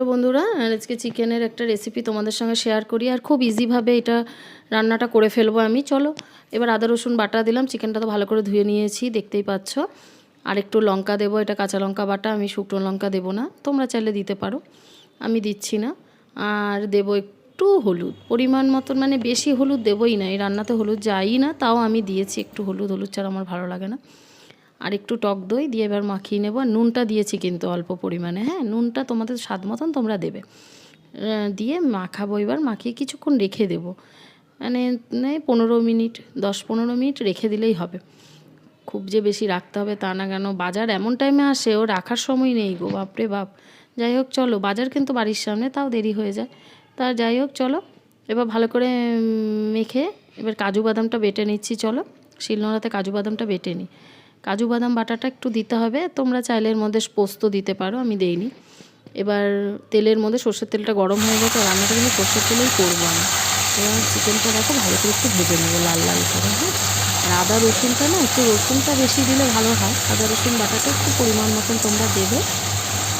তো বন্ধুরা আজকে চিকেনের একটা রেসিপি তোমাদের সঙ্গে শেয়ার করি আর খুব ইজিভাবে এটা রান্নাটা করে ফেলবো আমি। চলো এবার আদা রসুন বাটা দিলাম, চিকেনটা তো ভালো করে ধুয়ে নিয়েছি দেখতেই পাচ্ছ। আর একটু লঙ্কা দেবো, এটা কাঁচা লঙ্কা বাটা, আমি শুকনো লঙ্কা দেবো না, তোমরা চাইলে দিতে পারো, আমি দিচ্ছি না। আর দেবো একটু হলুদ পরিমাণ মতন, মানে বেশি হলুদ দেবোই না, এই রান্নাতে হলুদ যাই না, তাও আমি দিয়েছি একটু হলুদ, হলুদ ছাড়া আমার ভালো লাগে না। আর একটু টক দই দিয়ে এবার মাখিয়ে নেব। নুনটা দিয়েছি কিন্তু অল্প পরিমাণে, হ্যাঁ নুনটা তোমাদের স্বাদ মতন তোমরা দেবে। দিয়ে মাখাবো, এবার মাখিয়ে কিছুক্ষণ রেখে দেবো, মানে 15 মিনিট 10-15 মিনিট রেখে দিলেই হবে। খুব যে বেশি রাখতে হবে তা না, কেন বাজার এমন টাইমে আসে ও রাখার সময় নেই গো, বাপরে বাপ। যাই হোক চলো, বাজার কিন্তু বাড়ির সামনে, তাও দেরি হয়ে যায়। তা যাই হোক চলো, এবার ভালো করে মেখে এবার কাজু বাদামটা বেটে নিচ্ছি। চলো শিলনোড়াতে কাজু বাদামটা বেটে নিই। কাজু বাদাম বাটাটা একটু দিতে হবে, তোমরা চাইলে এর মধ্যে পোস্ত দিতে পারো, আমি দেইনি। এবার তেলের মধ্যে সর্ষের তেলটা গরম হয়ে গেছে, রান্নাটা কিন্তু সর্ষের তেলেই করবো আমি। এবার চিকেনটা দেখো ভালো করে একটু ভেজে নেবো লাল লাল করে, হ্যাঁ। আর আদা রসুনটা না, একটু রসুনটা বেশি দিলে ভালো হয়, আদা রসুন বাটাটা একটু পরিমাণ মতন তোমরা দেবে।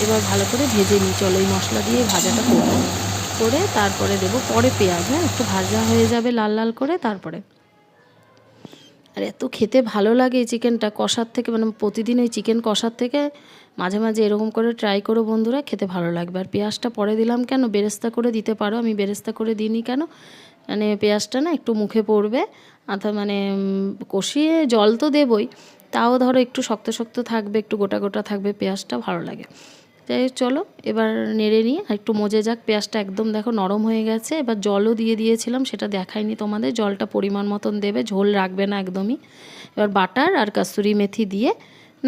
এবার ভালো করে ভেজে নিই, চলো এই মশলা দিয়ে ভাজাটা করবো, করে তারপরে দেবো পরে পেঁয়াজ, হ্যাঁ একটু ভাজা হয়ে যাবে লাল লাল করে তারপরে। আর এত খেতে ভালো লাগে এই চিকেনটা কষার থেকে, মানে প্রতিদিন ওই চিকেন কষার থেকে মাঝে মাঝে এরকম করে ট্রাই করো বন্ধুরা, খেতে ভালো লাগবে। আর পেঁয়াজটা পরে দিলাম কেন, বেরেস্তা করে দিতে পারো, আমি বেরেস্তা করে দিইনি কেন, মানে পেঁয়াজটা না একটু মুখে পড়বে, মানে কষিয়ে জল তো দেবই, তাও ধরো একটু শক্ত শক্ত থাকবে, একটু গোটা গোটা থাকবে, পেঁয়াজটা ভালো লাগে। যাই হোক চলো এবার নেড়ে নিই, আর একটু মজে যাক। পেঁয়াজটা একদম দেখো নরম হয়ে গেছে, এবার জলও দিয়ে দিয়েছিলাম, সেটা দেখাইনি তোমাদের, জলটা পরিমাণ মতন দেবে, ঝোল রাখবে না একদমই। এবার বাটার আর কাসুরি মেথি দিয়ে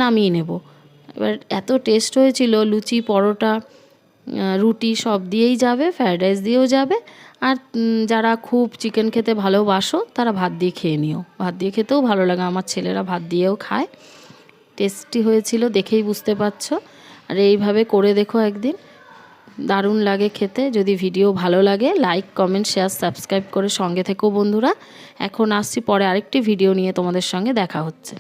নামিয়ে নেব। এবার এত টেস্ট হয়েছিল, লুচি পরোটা রুটি সব দিয়েই যাবে, ফ্রায়েড রাইস দিয়েও যাবে। আর যারা খুব চিকেন খেতে ভালোবাসো তারা ভাত দিয়ে খেয়ে নিও, ভাত দিয়ে খেতেও ভালো লাগে, আমার ছেলেরা ভাত দিয়েও খায়। টেস্টি হয়েছিল দেখেই বুঝতে পারছো। আর এইভাবে করে দেখো একদিন, দারুণ লাগে খেতে। যদি ভিডিও ভালো লাগে লাইক কমেন্ট শেয়ার সাবস্ক্রাইব করে সঙ্গে থেকো বন্ধুরা। এখন আসছি পরে আরেকটি ভিডিও নিয়ে, তোমাদের সঙ্গে দেখা হচ্ছে।